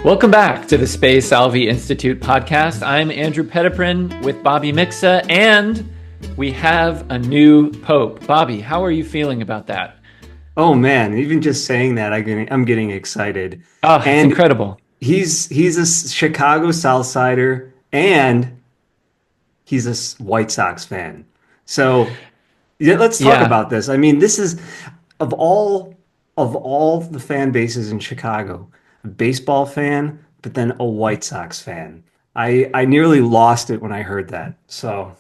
Welcome back to the Space Salvi Institute podcast. I'm Andrew Petiprin with Bobby Mixa, and we have a new Pope. Bobby, how are you feeling about that? Oh man, even just saying that, I'm getting excited. Oh, it's And incredible. he's a Chicago South Sider, and he's a White Sox fan. So yeah, let's talk Yeah. about this. I mean, this is of all the fan bases in Chicago, a baseball fan, but then a White Sox fan. I nearly lost it when I heard that. So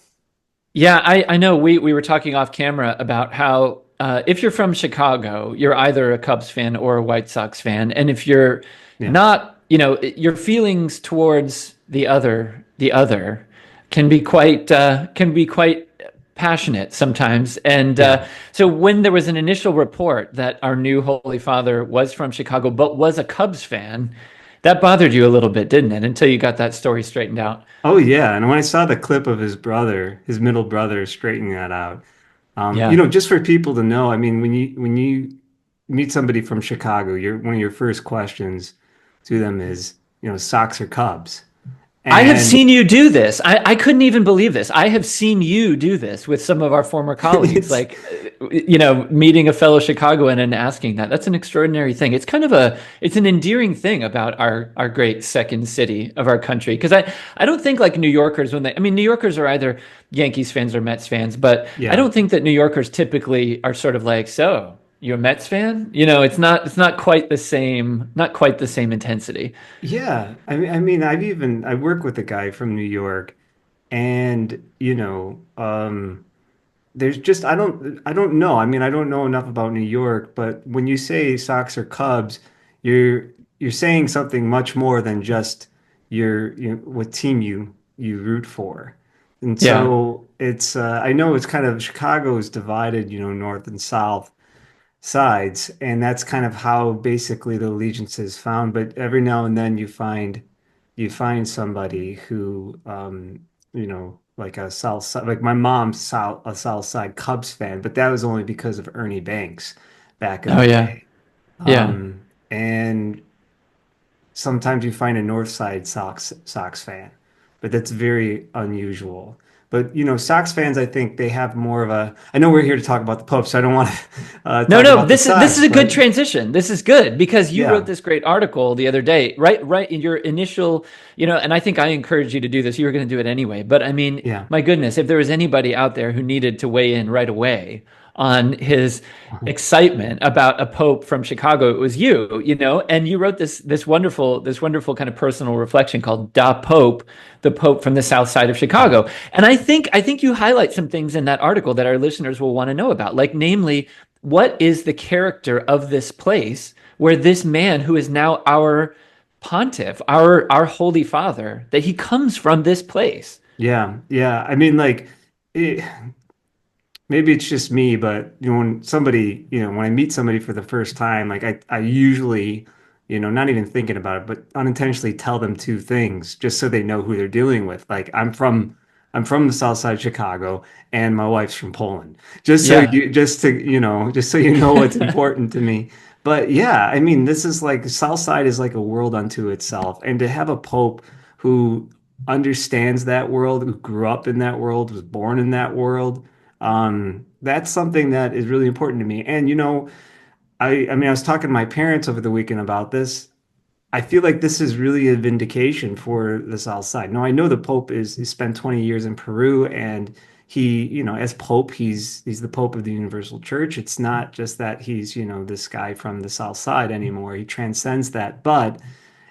Yeah, I know we were talking off camera about how if you're from Chicago, you're either a Cubs fan or a White Sox fan. And if you're yeah, not, your feelings towards the other can be quite passionate sometimes. And yeah. so when there was an initial report that our new Holy Father was from Chicago, but was a Cubs fan, that bothered you a little bit, didn't it? Until you got that story straightened out. Oh yeah, and when I saw the clip of his brother, his middle brother, straightening that out, Yeah. just for people to know, I mean, when you meet somebody from Chicago, one of your first questions to them is, Sox or Cubs, I have and seen you do this. I couldn't even believe this. I have seen you do this with some of our former colleagues, it's like, meeting a fellow Chicagoan and asking that. That's an extraordinary thing. It's an endearing thing about our great second city of our country. Because I don't think like New Yorkers, New Yorkers are either Yankees fans or Mets fans, but I yeah, don't think that New Yorkers typically are sort of like, so you're a Mets fan? It's not quite the same, not quite the same intensity. yeah. I work with a guy from New York, and there's just I don't know. I mean, I don't know enough about New York, but when you say Sox or Cubs, you're you're saying something much more than just what team you root for. And Yeah. so it's I know it's kind of Chicago is divided, north and south sides, and that's kind of how basically the allegiance is found. But every now and then you find somebody who like a South Side, like my mom's a South Side Cubs fan, but that was only because of Ernie Banks back in Oh the yeah. day. Yeah. And sometimes you find a North Side Sox fan, but that's very unusual. But Sox fans, I think they have more of a. I know we're here to talk about the Pope, so I don't want to No, talk no, about the this is Sox, a good but transition. This is good because you wrote yeah, this great article the other day, right in your initial, and I think I encouraged you to do this. You were going to do it anyway. But I mean, yeah. my goodness, if there was anybody out there who needed to weigh in right away on his excitement about a pope from Chicago, it was you, and you wrote this wonderful kind of personal reflection called Da Pope, the Pope from the South Side of Yeah. Chicago. And I think you highlight some things in that article that our listeners will want to know about, like namely what is the character of this place where this man who is now our pontiff, our holy father, that he comes from this place. Yeah, yeah. I mean, like, it, maybe it's just me, but when I meet somebody for the first time, like I usually, not even thinking about it, but unintentionally tell them two things just so they know who they're dealing with. Like I'm from the South Side of Chicago, and my wife's from Poland. Yeah. Just so you know what's important to me. But yeah, I mean, this is like South Side is like a world unto itself, and to have a pope who understands that world, who grew up in that world, was born in that world, that's something that is really important to me. And I mean, I was talking to my parents over the weekend about this. I feel like this is really a vindication for the South Side. Now, I know the Pope he spent 20 years in Peru, and he, as Pope, he's the Pope of the Universal Church. It's not just that he's, this guy from the South Side anymore. He transcends that. But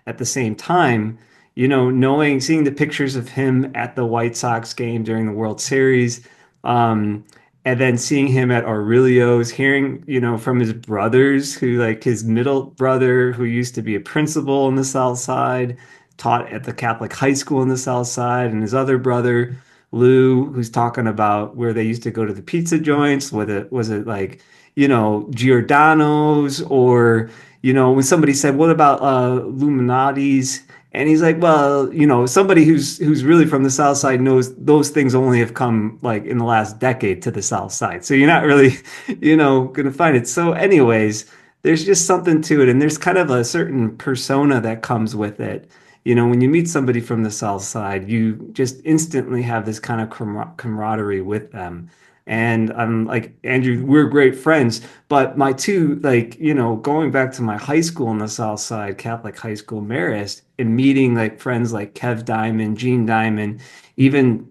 at the same time, seeing the pictures of him at the White Sox game during the World Series, um, and then seeing him at Aurelio's, hearing, from his brothers, who like his middle brother, who used to be a principal in the South Side, taught at the Catholic high school in the South Side, and his other brother, Lou, who's talking about where they used to go to the pizza joints, whether was it like, Giordano's, or, when somebody said, what about Illuminati's? And he's like, well, somebody who's really from the South Side knows those things only have come like in the last decade to the South Side. So you're not really, gonna find it. So, anyways, there's just something to it, and there's kind of a certain persona that comes with it. You know, when you meet somebody from the South Side, you just instantly have this kind of camaraderie with them. And I'm like, Andrew, we're great friends, but my two, like, you know, going back to my high school in the South Side, Catholic high school, Marist, and meeting like friends like Kev Diamond, Gene Diamond, even,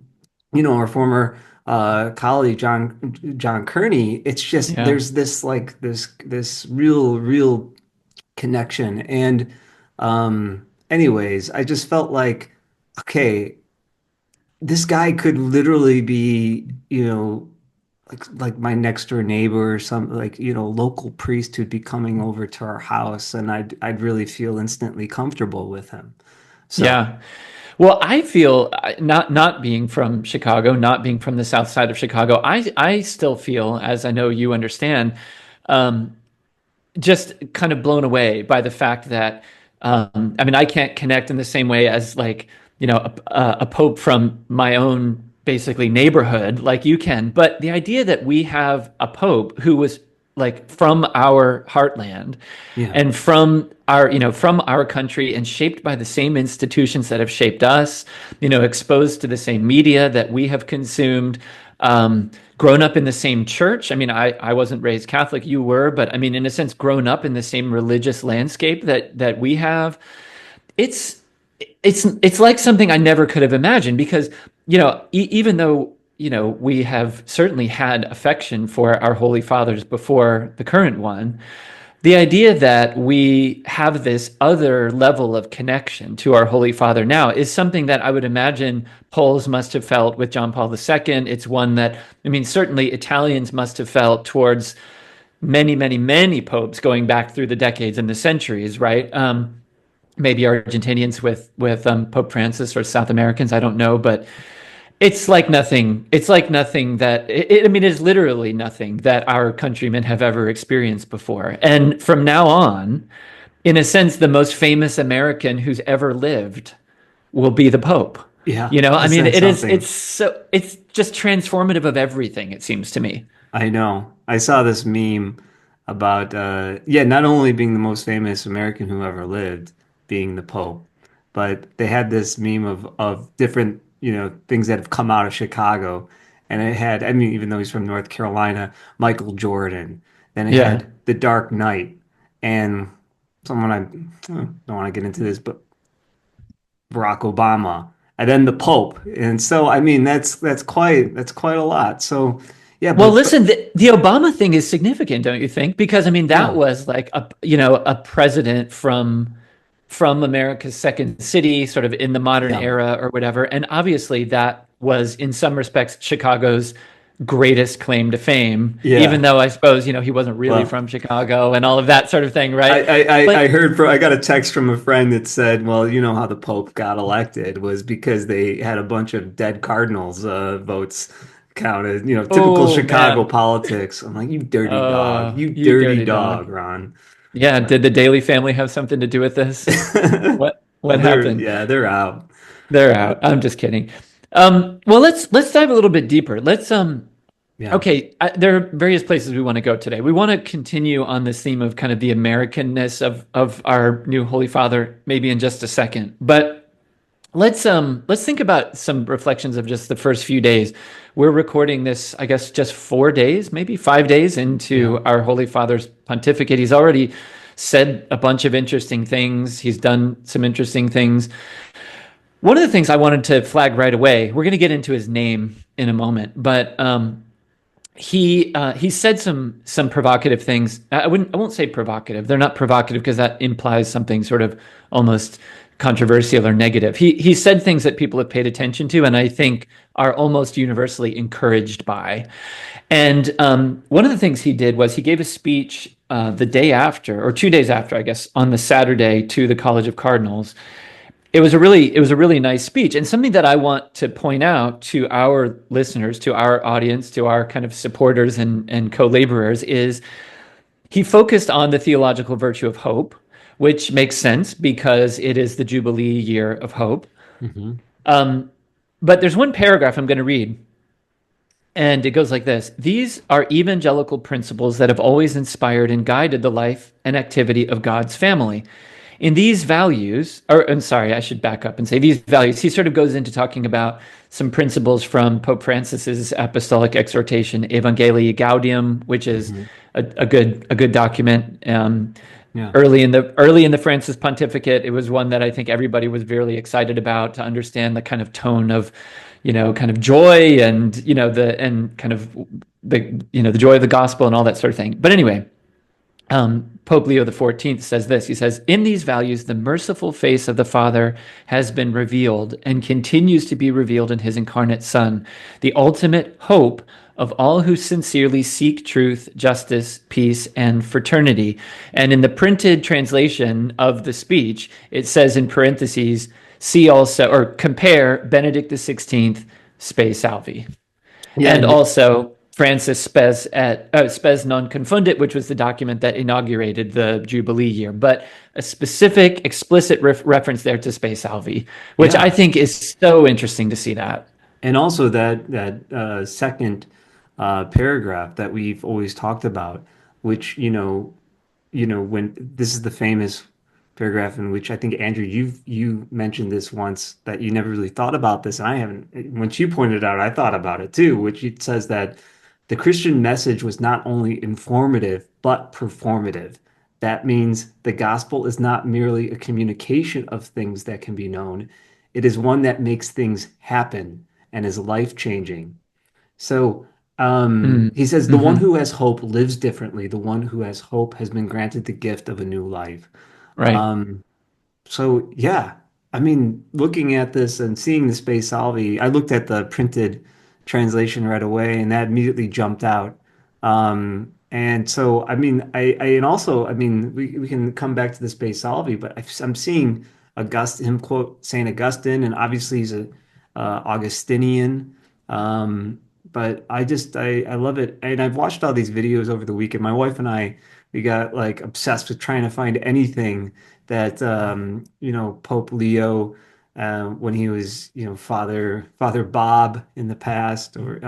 you know, our former colleague John Kearney, it's just Yeah. there's this like this real connection. And anyways, I just felt like, okay, this guy could literally be, you know, like my next door neighbor or some like, you know, local priest who'd be coming over to our house, and I'd really feel instantly comfortable with him. So Yeah. Well, I feel not being from Chicago, not being from the South Side of Chicago, I still feel, as I know you understand, um, just kind of blown away by the fact that I mean, I can't connect in the same way as like, you know, a pope from my own basically neighborhood like you can. But the idea that we have a pope who was like from our heartland yeah, and from our, you know, from our country and shaped by the same institutions that have shaped us, you know, exposed to the same media that we have consumed, grown up in the same church. I mean, I wasn't raised Catholic, you were, but I mean, in a sense, grown up in the same religious landscape that we have. It's it's like something I never could have imagined because, you know, even though, you know, we have certainly had affection for our holy fathers before the current one, the idea that we have this other level of connection to our Holy Father now is something that I would imagine Poles must have felt with John Paul II. It's one that, I mean, certainly Italians must have felt towards many popes going back through the decades and the centuries, right? Maybe Argentinians with Pope Francis or South Americans, I don't know, but it's like nothing. It's like nothing that I mean, it's literally nothing that our countrymen have ever experienced before. And from now on, in a sense, the most famous American who's ever lived will be the Pope. yeah, You know, I mean, isn't it is. something? It's just transformative of everything. It seems to me. I know. I saw this meme about yeah, not only being the most famous American who ever lived, being the Pope, but they had this meme of different, you know, things that have come out of Chicago. And it had, I mean, even though he's from North Carolina, Michael Jordan. Then it Yeah. had The Dark Knight and someone I don't want to get into this, but Barack Obama, and then the Pope. And so, I mean, that's quite a lot. So, yeah, Well, listen, the Obama thing is significant, don't you think? Because I mean, that yeah, was like a, you know, a president from America's second city, sort of in the modern yeah, era or whatever. And obviously, that was in some respects Chicago's greatest claim to fame, even yeah. though I suppose, you know, he wasn't really Well, from Chicago and all of that sort of thing, I, right? I, I But heard I got a text from a friend that said, well, you know how the Pope got elected was because they had a bunch of dead cardinals votes counted, you know, typical oh Chicago man, politics. I'm like, you you dirty dirty dog. dog, Ron. Yeah, But did the Daily family have something to do with this? What they're happened? yeah, they're out. They're out. But I'm just kidding. Well, let's dive a little bit deeper. Let's yeah, okay, there are various places we want to go today. We want to continue on this theme of kind of the Americanness of our new Holy Father, maybe in just a second. But let's think about some reflections of just the first few days. We're recording this, I guess, just 4 days, maybe 5 days yeah. into our Holy Father's pontificate. He's already said a bunch of interesting things. He's done some interesting things. One of the things I wanted to flag right away, we're going to get into his name in a moment, but he said some provocative things. I won't say provocative. They're not provocative because that implies something sort of almost controversial or negative. He said things that people have paid attention to, and I think are almost universally encouraged by. And one of the things he did was he gave a speech the day after, or 2 days after, I guess, on the Saturday to the College of Cardinals. It was a really nice speech, and something that I want to point out to our listeners, to our audience, to our kind of supporters and co-laborers is he focused on the theological virtue of hope, which makes sense because it is the Jubilee year of hope. Hmm. But there's one paragraph I'm going to read, And it goes like this: these are evangelical principles that have always inspired and guided the life and activity of God's family. In these values, or I'm sorry, I should back up and say these values, he sort of goes into talking about some principles from Pope Francis's apostolic exhortation, Evangelii Gaudium, which is Hmm. a good document. Yeah. Early in the Francis pontificate, it was one that I think everybody was really excited about to understand the kind of tone of, kind of joy and kind of the joy of the gospel and all that sort of thing. But anyway, Pope Leo XIV says this. He says, in these values, the merciful face of the Father has been revealed and continues to be revealed in his incarnate Son, the ultimate hope of all who sincerely seek truth, justice, peace, and fraternity. And in the printed translation of the speech, it says in parentheses, see also, or compare Benedict XVI, Spe Salvi. Yeah. And also Francis Spes non confundit, which was the document that inaugurated the Jubilee year, but a specific, explicit reference there to Spe Salvi, which I Yeah. think is so interesting to see that. And also that second paragraph that we've always talked about, which when this is the famous paragraph in which I think Andrew, you mentioned this once that you never really thought about this, and I haven't. Once you pointed it out, I thought about it too, which it says that the Christian message was not only informative but performative. That means the gospel is not merely a communication of things that can be known. It is one that makes things happen and is life-changing. So Mm. he says, the one Hmm. who has hope lives differently. The one who has hope has been granted the gift of a new life. Right. Um, so yeah, I mean, looking at this and seeing the Space Salvi, I looked at the printed translation right away, and that immediately jumped out. And so, I mean, and also, I mean, we can come back to the Space Salvi, but I'm seeing him quote Saint Augustine, and obviously he's a Augustinian. Um, but I love it, and I've watched all these videos over the weekend. My wife and I, we got like obsessed with trying to find anything that Pope Leo when he was Father Bob in the past or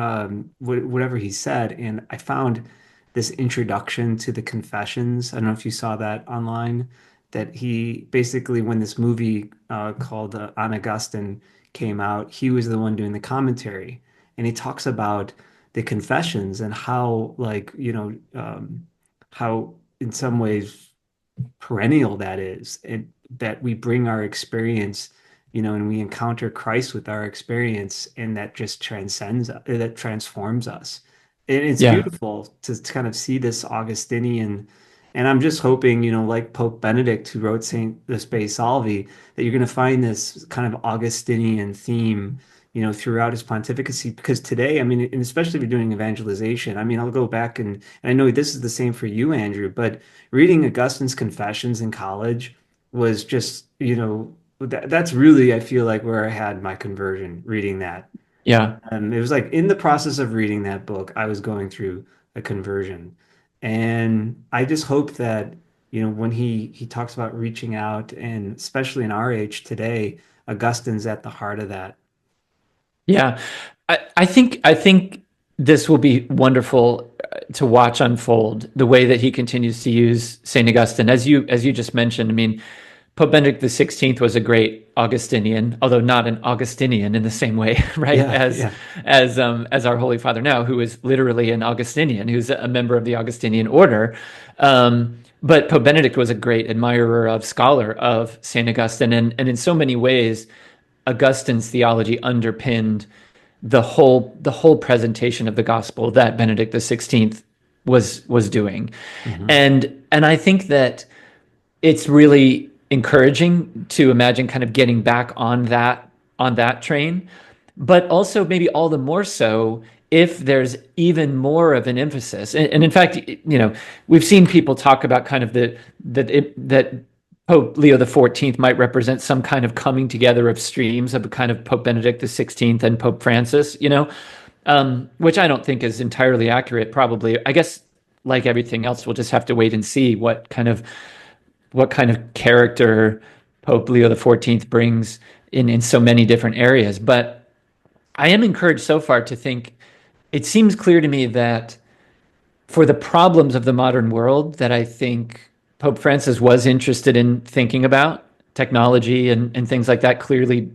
whatever he said, and I found this introduction to the Confessions. I don't know if you saw that online. That he basically, when this movie called On Augustine came out, he was the one doing the commentary, and he talks about the Confessions and how how in some ways perennial that is, and that we bring our experience, and we encounter Christ with our experience, and that just that transforms us. And it's Yeah. beautiful to kind of see this Augustinian, and I'm just hoping, like Pope Benedict, who wrote Saint the Spe Salvi, that you're going to find this kind of Augustinian theme, throughout his pontificacy. Because today, I mean, and especially if you're doing evangelization, I mean, I'll go back and I know this is the same for you, Andrew, but reading Augustine's Confessions in college was just, that's really, I feel like, where I had my conversion reading that. Yeah. It was like in the process of reading that book, I was going through a conversion. And I just hope that, when he talks about reaching out, and especially in our age today, Augustine's at the heart of that. Yeah. I think this will be wonderful to watch unfold the way that he continues to use Saint Augustine. As you just mentioned, I mean, Pope Benedict XVI was a great Augustinian, although not an Augustinian in the same way, right? Yeah, As yeah. as our Holy Father now, who is literally an Augustinian, who's a member of the Augustinian order. But Pope Benedict was a great admirer of scholar of Saint Augustine, and in so many ways, Augustine's theology underpinned the whole presentation of the gospel that Benedict XVI was doing. Hmm. And I think that it's really encouraging to imagine kind of getting back on that train, but also maybe all the more so if there's even more of an emphasis. And in fact, we've seen people talk about kind of that Pope Leo XIV might represent some kind of coming together of streams of a kind of Pope Benedict XVI and Pope Francis, which I don't think is entirely accurate. Probably, I guess, like everything else, we'll just have to wait and see what kind of character Pope Leo XIV brings in so many different areas. But I am encouraged so far to think it seems clear to me that for the problems of the modern world that I think Pope Francis was interested in thinking about, technology and things like that. Clearly,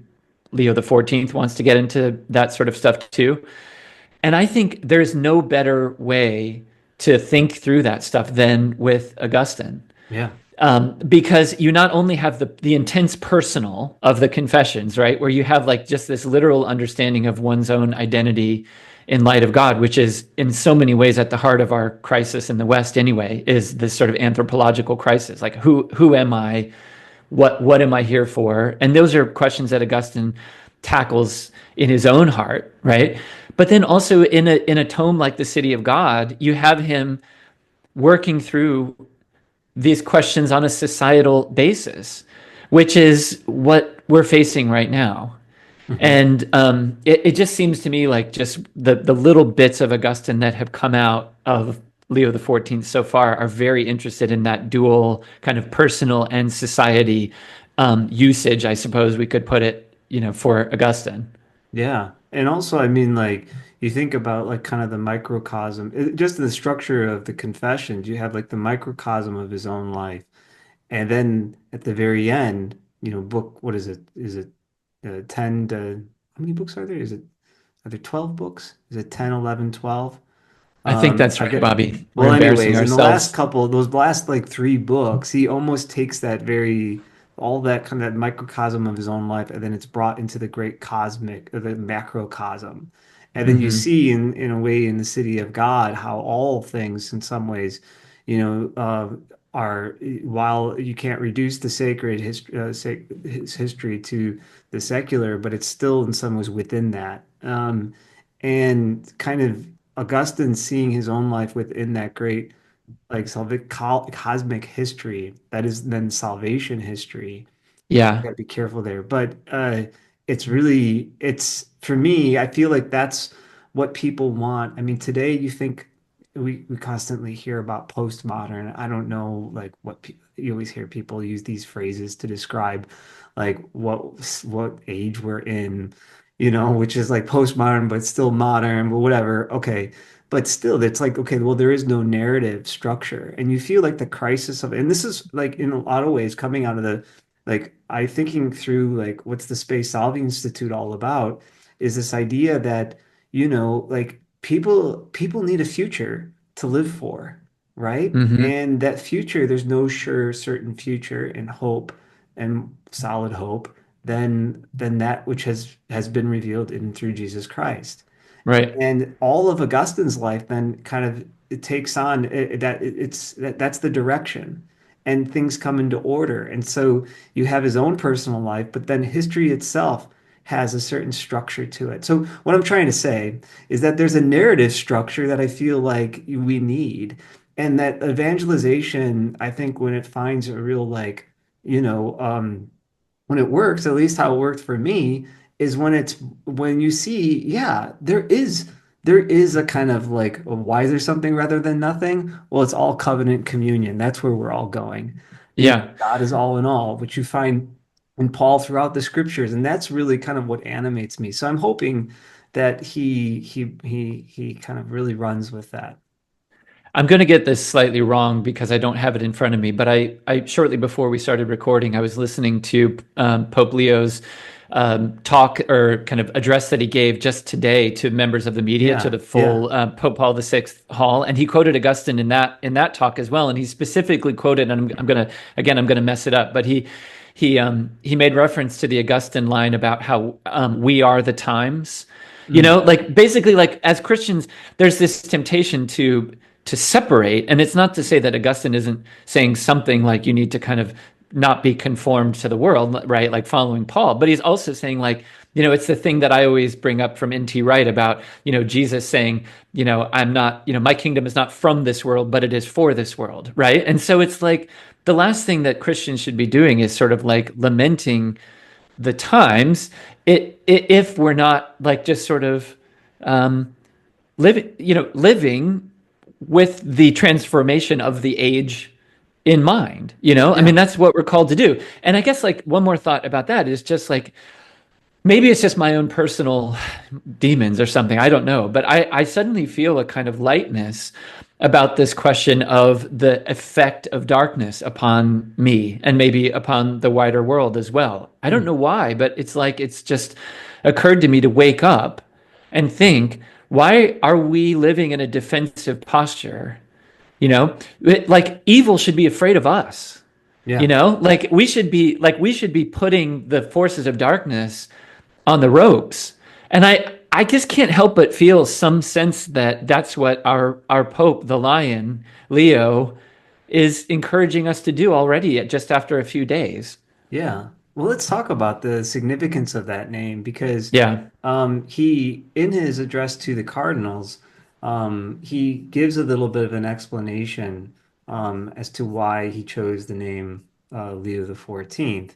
Leo XIV wants to get into that sort of stuff too. And I think there's no better way to think through that stuff than with Augustine. Yeah. Because you not only have the intense personal of the confessions, right, where you have like just this literal understanding of one's own identity in light of God, which is in so many ways at the heart of our crisis in the West anyway, is this sort of anthropological crisis. Like who am I? What am I here for? And those are questions that Augustine tackles in his own heart, right? But then also in a tome like The City of God, you have him working through these questions on a societal basis, which is what we're facing right now. Hmm. And it just seems to me like just the little bits of Augustine that have come out of Leo XIV so far are very interested in that dual kind of personal and society usage, I suppose we could put it, for Augustine. Yeah. And also, I mean, like, you think about like kind of the microcosm, just the structure of the Confessions, you have like the microcosm of his own life. And then at the very end, book, what is it? Is it 10 to, how many books are there? Are there 12 books? Is it 10, 11, 12? I think that's I right, get, Bobby. We're well, embarrassing anyways, in the last ourselves. couple, those last like three books, he almost takes all that kind of microcosm of his own life, and then it's brought into the great cosmic, or the macrocosm. And then you Hmm. see in a way in the city of God how all things in some ways, are, while you can't reduce the sacred history, his history to the secular, but it's still in some ways within that. And kind of Augustine seeing his own life within that great, like, cosmic history that is then salvation history. Yeah. Got to be careful there. But it's really, it's for me, I feel like that's what people want. I mean, today you think we constantly hear about postmodern. I don't know, like you always hear people use these phrases to describe like what age we're in, which is like postmodern, but still modern, but whatever. Okay. But still, it's like, okay, well, there is no narrative structure. And you feel like the crisis of, and this is like in a lot of ways coming out of the, like, I thinking through like what's the Space Salvi Institute all about is this idea that, like people need a future to live for, right? Hmm. And that future, there's no sure certain future and hope and solid hope than that which has been revealed in through Jesus Christ. Right. And all of Augustine's life then kind of it takes on that's the direction, and things come into order. And so you have his own personal life, but then history itself has a certain structure to it. So what I'm trying to say is that there's a narrative structure that I feel like we need, and that evangelization, I think when it finds a real like, you know, um, when it works, at least how it worked for me, is when you see, yeah, there is a kind of like, why is there something rather than nothing? Well, it's all covenant communion. That's where we're all going. Yeah. God is all in all, which you find in Paul throughout the scriptures, and that's really kind of what animates me. So I'm hoping that he kind of really runs with that. I'm going to get this slightly wrong because I don't have it in front of me, but I shortly before we started recording, I was listening to Pope Leo's talk or kind of address that he gave just today to members of the media, to Yeah, the yeah. full Pope Paul VI hall, and he quoted Augustine in that talk as well, and he specifically quoted, and I'm gonna mess it up, but he made reference to the Augustine line about how we are the times. Mm, Like basically, like as Christians, there's this temptation to separate. And it's not to say that Augustine isn't saying something like you need to kind of not be conformed to the world, right? Like following Paul. But he's also saying, like, it's the thing that I always bring up from N.T. Wright about, Jesus saying, I'm not, my kingdom is not from this world, but it is for this world, right? And so it's like the last thing that Christians should be doing is sort of like lamenting the times, if we're not like just sort of um, living with the transformation of the age in mind. I mean, yeah. that's what we're called to do. And I guess like one more thought about that is just like maybe it's just my own personal demons or something. I don't know. But I suddenly feel a kind of lightness about this question of the effect of darkness upon me and maybe upon the wider world as well. I don't know why, but it's like it's just occurred to me to wake up and think, why are we living in a defensive posture? Like evil should be afraid of us. Yeah. Like we should be putting the forces of darkness on the ropes. And I just can't help but feel some sense that that's what our Pope, the Lion, Leo, is encouraging us to do already just after a few days. Yeah. Well, let's talk about the significance of that name because Yeah. in his address to the cardinals, he gives a little bit of an explanation as to why he chose the name Leo the 14th.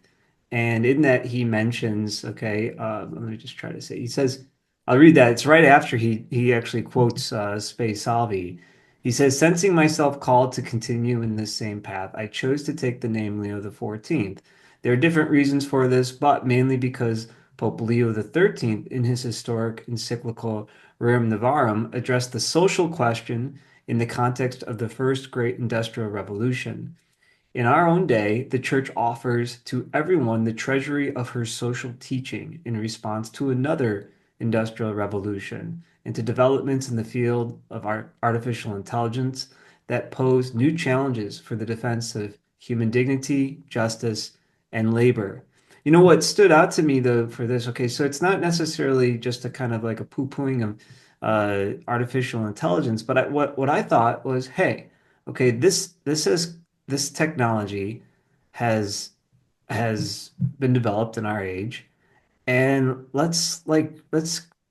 And in that, he mentions, okay, let me just try to say, he says, I'll read that. It's right after he actually quotes Spe Salvi. He says, sensing myself called to continue in this same path, I chose to take the name Leo the 14th. There are different reasons for this, but mainly because Pope Leo XIII, in his historic encyclical Rerum Novarum, addressed the social question in the context of the first great industrial revolution. In our own day, the Church offers to everyone the treasury of her social teaching in response to another industrial revolution and to developments in the field of artificial intelligence that pose new challenges for the defense of human dignity, justice, and labor. You know what stood out to me though for this? Okay, so it's not necessarily just a kind of like a poo-pooing of artificial intelligence, but what I thought was, hey, okay, this technology has has been developed in our age, and let's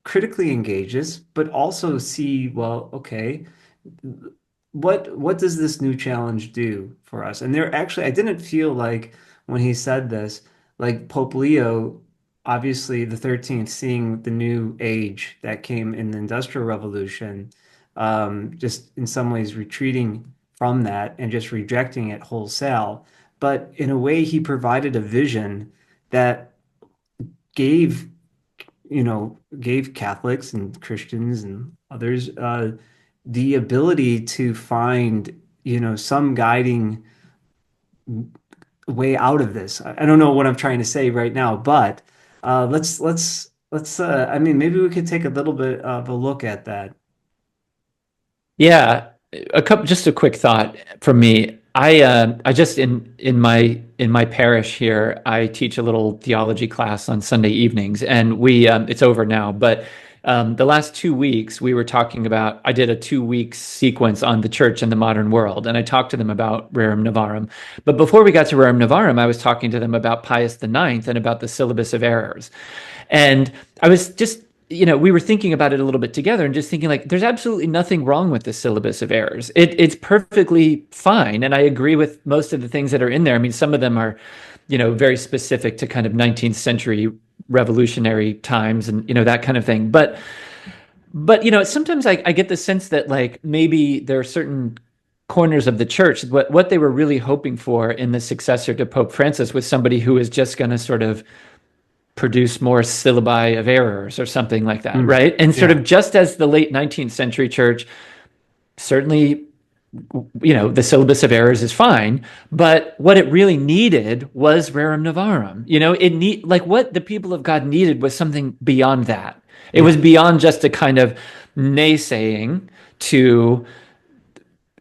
critically engage this, but also see, well, okay, what does this new challenge do for us? And there actually, I didn't feel like when he said this, like Pope Leo, obviously the 13th, seeing the new age that came in the Industrial Revolution, just in some ways retreating from that and just rejecting it wholesale. But in a way, he provided a vision that gave, gave Catholics and Christians and others the ability to find, some guiding way out of this. I don't know what I'm trying to say right now, but let's I mean, maybe we could take a little bit of a look at that. Yeah, just a quick thought from me. I just in my parish here, I teach a little theology class on Sunday evenings, and we it's over now. But the last 2 weeks, we were talking about. I did a 2 week sequence on the church and the modern world, and I talked to them about Rerum Novarum. But before we got to Rerum Novarum, I was talking to them about Pius the Ninth and about the syllabus of errors. And I was just, we were thinking about it a little bit together and just thinking like, there's absolutely nothing wrong with the syllabus of errors. It's perfectly fine. And I agree with most of the things that are in there. I mean, some of them are, very specific to kind of 19th century revolutionary times and, that kind of thing. But, sometimes I get the sense that like maybe there are certain corners of the church, what they were really hoping for in the successor to Pope Francis was somebody who is just going to sort of produce more syllabi of errors or something like that, Mm, right? And sort yeah, of just as the late 19th century church, certainly, the syllabus of errors is fine, but what it really needed was Rerum Novarum. Like what the people of God needed was something beyond that. It was yeah, beyond just a kind of naysaying to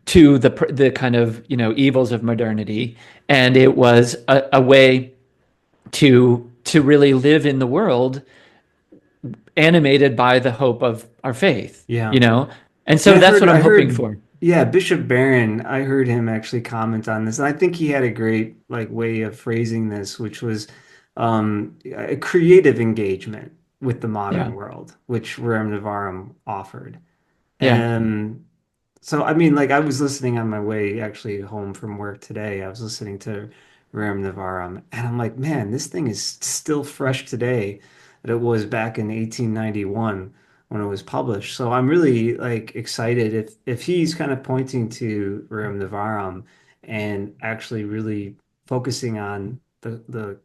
the kind of evils of modernity, and it was a way to really live in the world animated by the hope of our faith, yeah. And so Yeah, that's what I I'm hoping heard, for. yeah, Bishop Barron, I heard him actually comment on this, and I think he had a great like way of phrasing this, which was a creative engagement with the modern Yeah. world, which Rerum Novarum offered. Yeah. And so, I mean, like I was listening on my way actually home from work today. I was listening to Rerum Novarum, and I'm like, man, this thing is still fresh today that it was back in 1891 when it was published. So I'm really like excited if he's kind of pointing to Rerum Novarum and actually really focusing on the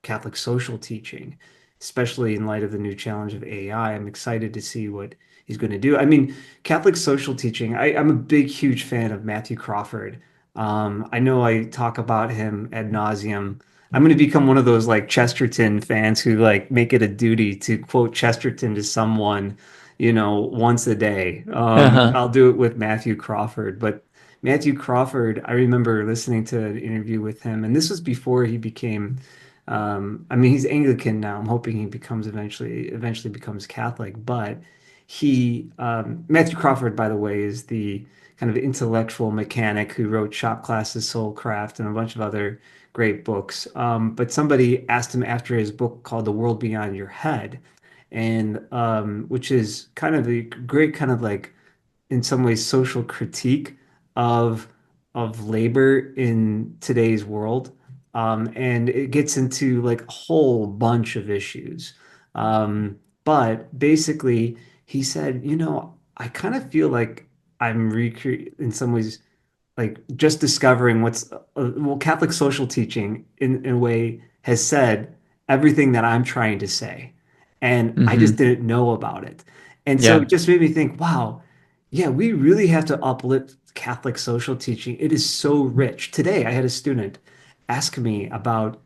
Catholic social teaching. especially in light of the new challenge of AI. I'm excited to see what he's going to do. I mean, Catholic social teaching, I'm a big, huge fan of Matthew Crawford. I know I talk about him ad nauseum. I'm going to become one of those like Chesterton fans who like make it a duty to quote Chesterton to someone, once a day. Uh-huh. I'll do it with Matthew Crawford, but Matthew Crawford, I remember listening to an interview with him, and this was before he became, I mean, he's Anglican now. I'm hoping he becomes eventually becomes Catholic. But Matthew Crawford, by the way, is the kind of intellectual mechanic who wrote Shop Class's Soulcraft and a bunch of other great books. But somebody asked him after his book called The World Beyond Your Head, and which is kind of a great kind of like in some ways social critique of labor in today's world. And it gets into like a whole bunch of issues. But basically, he said, I kind of feel like I'm recre in some ways like just discovering well, Catholic social teaching in a way has said everything that I'm trying to say. And I just Hmm. didn't know about it. And so it Yeah. just made me think, wow, yeah, we really have to uplift Catholic social teaching. It is so rich. Today, I had a student ask me about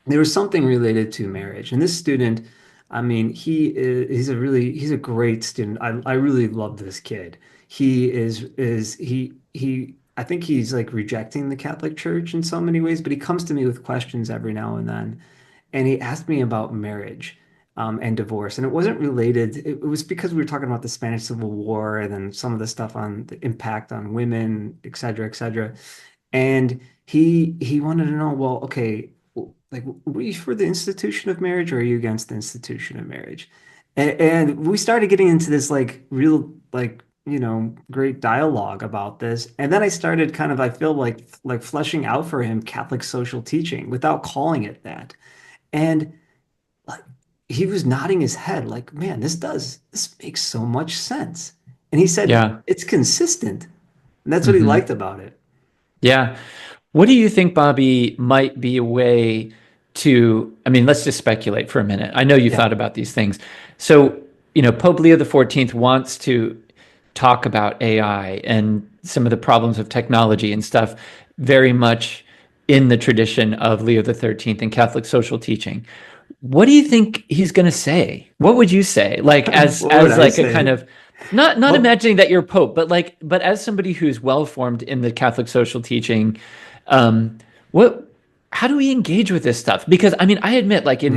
there was something related to marriage. And this student, I mean, he's a great student. I really love this kid. He is he I think he's like rejecting the Catholic Church in so many ways, but he comes to me with questions every now and then. And he asked me about marriage and divorce. And it wasn't related, it was because we were talking about the Spanish Civil War and then some of the stuff on the impact on women, et cetera, et cetera. And he wanted to know, well, okay, like, were you for the institution of marriage or are you against the institution of marriage? And we started getting into this like real like great dialogue about this. And then I started kind of I feel like fleshing out for him Catholic social teaching without calling it that. And like he was nodding his head like, man, this makes so much sense. And he said Yeah. it's consistent. And that's what he Hmm. liked about it. Yeah. What do you think, Bobby, might be a way to, I mean, let's just speculate for a minute. I know you've Yeah. thought about these things. So, Pope Leo XIV wants to talk about AI and some of the problems of technology and stuff very much in the tradition of Leo XIII and Catholic social teaching. What do you think he's going to say? What would you say? Like as What would as I like a kind say? of not Well, imagining that you're Pope, but as somebody who's well formed in the Catholic social teaching, what how do we engage with this stuff? Because I mean, I admit, like yeah.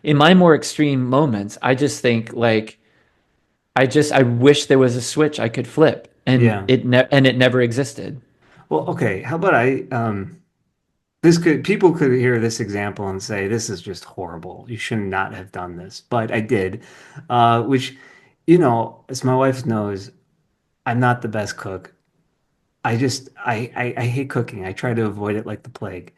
in my more extreme moments, I just think like I wish there was a switch I could flip, and Yeah. it never existed. Well, okay. How about this could people could hear this example and say this is just horrible. You should not have done this, but I did. Which, as my wife knows, I'm not the best cook. I hate cooking. I try to avoid it like the plague.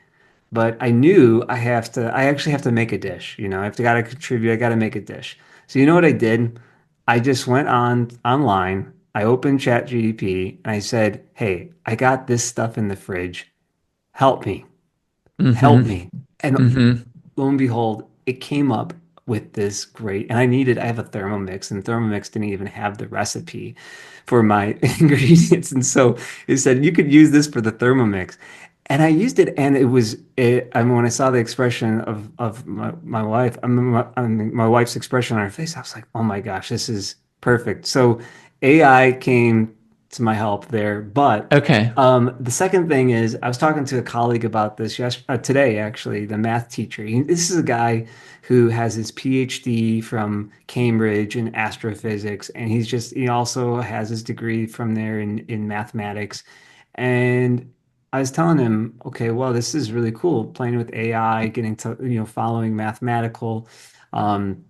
But I knew I actually have to make a dish. I have to gotta contribute. I gotta make a dish. So you know what I did? I just went online. I opened ChatGPT and I said, "Hey, I got this stuff in the fridge. Help me, help Hmm. me." And Hmm. lo and behold, it came up with this great, and I have a Thermomix, and Thermomix didn't even have the recipe for my ingredients. And so it said, you could use this for the Thermomix. And I used it, and I mean, when I saw the expression of my wife, I mean, my wife's expression on her face, I was like, oh my gosh, this is perfect. So AI came to my help there. But Okay. the second thing is, I was talking to a colleague about this today, actually, the math teacher. This is a guy who has his PhD from Cambridge in astrophysics, and he also has his degree from there in mathematics. And I was telling him, okay, well, this is really cool, playing with AI, getting to, following mathematical, um,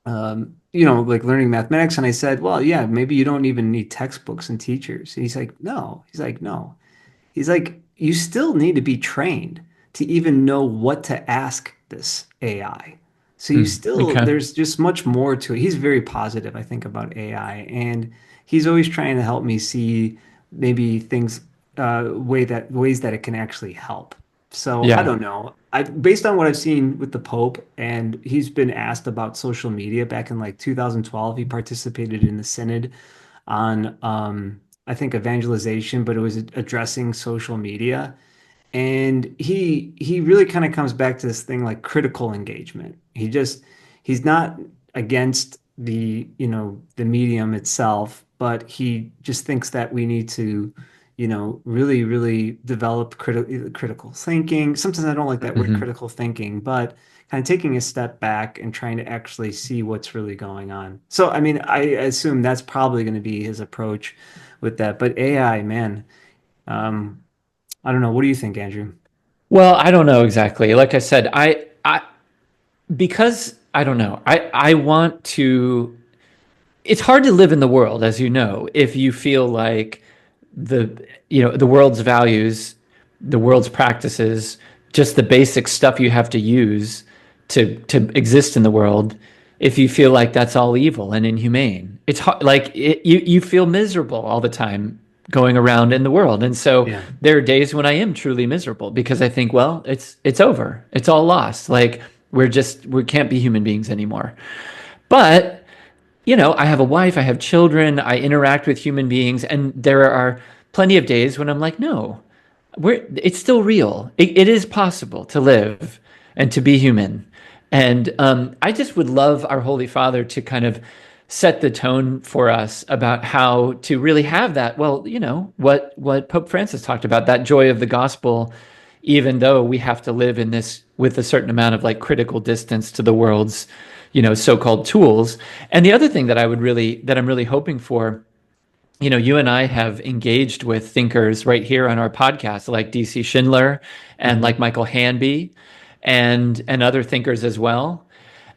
like learning mathematics. And I said, well, yeah, maybe you don't even need textbooks and teachers. And he's like, no. He's like, no. He's like, you still need to be trained to even know what to ask this AI. So Okay. there's just much more to it. He's very positive, I think, about AI. And he's always trying to help me see maybe things, ways that it can actually help. So I Yeah. don't know. Based on what I've seen with the Pope, and he's been asked about social media back in like 2012. He participated in the synod on I think evangelization, but it was addressing social media. And he really kind of comes back to this thing like critical engagement. He's not against the medium itself, but he just thinks that we need to, really, really develop critical thinking. Sometimes I don't like that word Hmm. critical thinking, but kind of taking a step back and trying to actually see what's really going on. So, I mean, I assume that's probably going to be his approach with that. But AI, man, um, I don't know. What do you think, Andrew? Well, I don't know exactly. Like I said, because I don't know. I want to. It's hard to live in the world, as you know, if you feel like the world's values, the world's practices, just the basic stuff you have to use to exist in the world. If you feel like that's all evil and inhumane, it's hard, like you feel miserable all the time going around in the world. And so Yeah. there are days when I am truly miserable because I think, well, it's over. It's all lost. Like we can't be human beings anymore. But I have a wife, I have children, I interact with human beings, and there are plenty of days when I'm like, no, it's still real. It is possible to live and to be human. And I just would love our Holy Father to kind of set the tone for us about how to really have that. Well, what Pope Francis talked about, that joy of the gospel, even though we have to live in this with a certain amount of like critical distance to the world's, so-called tools. And the other thing that I'm really hoping for, you and I have engaged with thinkers right here on our podcast, like DC Schindler and Hmm. like Michael Hanby and other thinkers as well.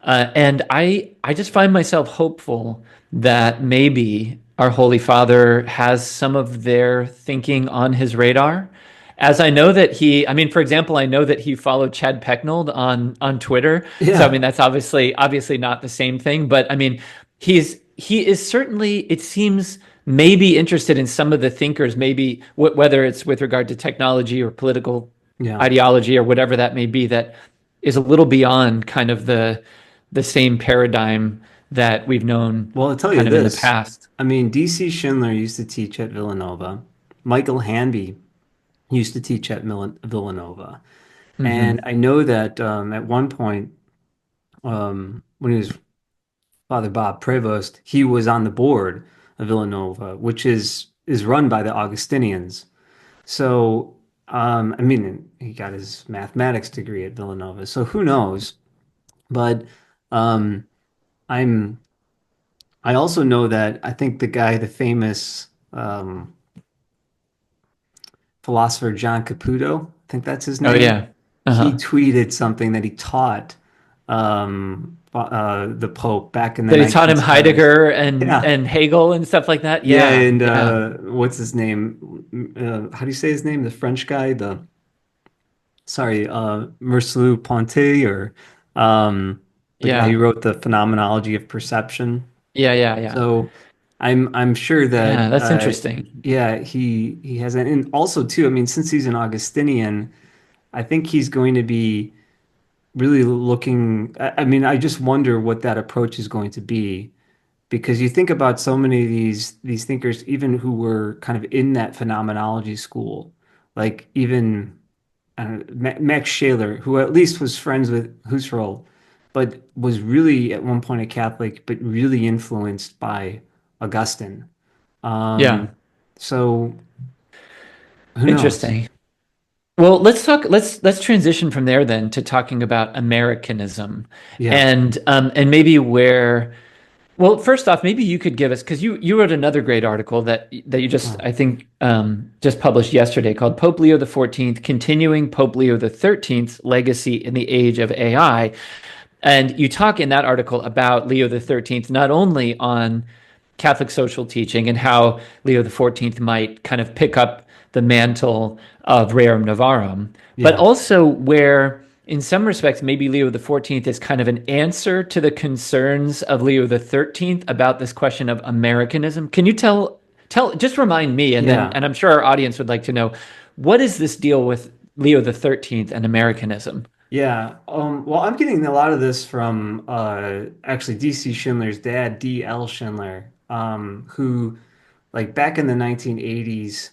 And I just find myself hopeful that maybe our Holy Father has some of their thinking on his radar. As I know that I mean, for example, I know that he followed Chad Pecknold on Twitter. So I Yeah. mean, that's obviously not the same thing, but I mean, he is certainly, it seems, maybe interested in some of the thinkers, maybe whether it's with regard to technology or political Yeah. ideology or whatever that may be, that is a little beyond kind of the same paradigm that we've known Well, I'll tell you kind of in the this. past. I mean, DC Schindler used to teach at Villanova. Michael Hanby used to teach at Villanova. And Hmm. I know that at one point, when he was Father Bob Prevost, he was on the board of Villanova, which is run by the Augustinians. So, I mean, he got his mathematics degree at Villanova. So who knows? But um, I'm I also know that I think the famous philosopher John Caputo, I think that's his Oh name. yeah. He Uh-huh. tweeted something that he taught the Pope back in the That he taught him 1970s. Heidegger and Yeah, and Hegel and stuff like that. yeah, Yeah, and yeah, what's his name? How do you say his name? The French guy, the sorry, Merleau-Ponty, or the guy who yeah, wrote the Phenomenology of Perception. yeah, yeah, yeah. So I'm sure that Yeah, that's interesting. yeah, he has that. And also too, I mean, since he's an Augustinian, I think he's going to be really looking. I mean, I just wonder what that approach is going to be, because you think about so many of these thinkers, even who were kind of in that phenomenology school, like even Max Scheler, who at least was friends with Husserl, but was really at one point a Catholic, but really influenced by Augustine. Yeah, Um, so who knows? interesting. Well, let's transition from there then to talking about Americanism Yeah. and maybe where. Well, first off, maybe you could give us, because you wrote another great article that you just, Oh, I think, just published yesterday, called Pope Leo XIV, Continuing Pope Leo XIII's Legacy in the Age of AI. And you talk in that article about Leo XIII, not only on Catholic social teaching and how Leo XIV might kind of pick up the mantle of Rerum Novarum, but yeah. also where, in some respects, maybe Leo XIV is kind of an answer to the concerns of Leo XIII about this question of Americanism. Can you just remind me, and Yeah. I'm sure our audience would like to know, what is this deal with Leo XIII and Americanism. Yeah. Well, I'm getting a lot of this from actually DC Schindler's dad, D.L. Schindler, who like back in the 1980s,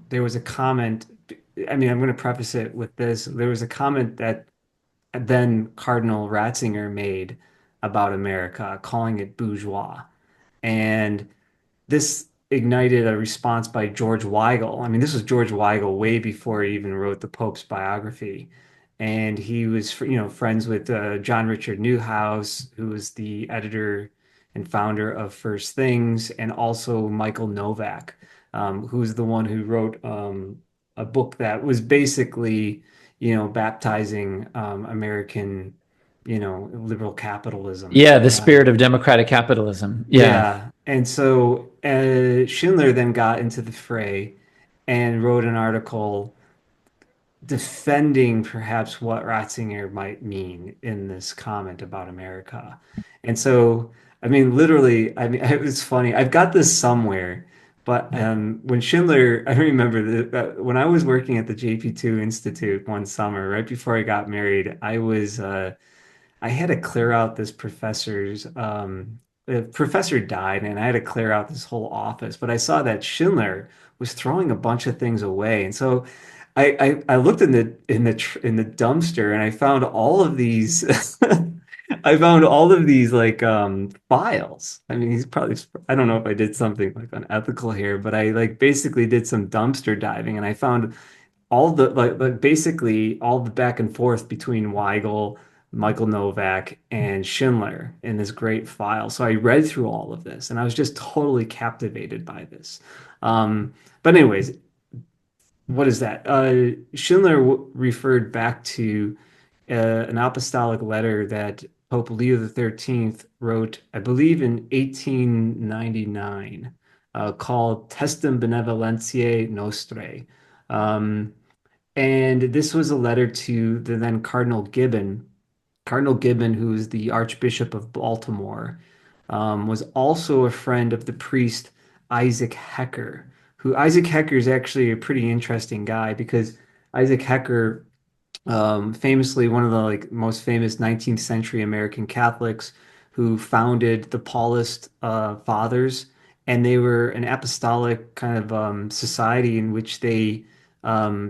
there was a comment. I mean, I'm going to preface it with this. There was a comment that then Cardinal Ratzinger made about America, calling it bourgeois. And this ignited a response by George Weigel. I mean, this was George Weigel way before he even wrote the Pope's biography. And he was, friends with John Richard Newhouse, who was the editor and founder of First Things, and also Michael Novak, who's the one who wrote a book that was basically, baptizing American, liberal capitalism. Yeah, the spirit of democratic capitalism. Yeah. Yeah. And so Schindler then got into the fray and wrote an article defending perhaps what Ratzinger might mean in this comment about America. And so, I mean, literally, I mean, it was funny. I've got this somewhere, but when Schindler, I remember that when I was working at the JP2 Institute one summer, right before I got married, I had to clear out this professor's the professor died and I had to clear out this whole office, but I saw that Schindler was throwing a bunch of things away. And so I looked in the dumpster and I found all of these I found all of these like files. I mean, he's probably I don't know if I did something like unethical here, but I like basically did some dumpster diving and I found all the basically all the back and forth between Weigel, Michael Novak, and Schindler in this great file. So I read through all of this, and I was just totally captivated by this. But anyways, what is that? Schindler referred back to an apostolic letter that Pope Leo XIII wrote, I believe, in 1899, called Testem Benevolentiae Nostrae. Um, and this was a letter to the then Cardinal Gibbon, who is the Archbishop of Baltimore, was also a friend of the priest Isaac Hecker, who Isaac Hecker is actually a pretty interesting guy because Isaac Hecker, famously one of the like most famous 19th century American Catholics who founded the Paulist Fathers, and they were an apostolic kind of society in which they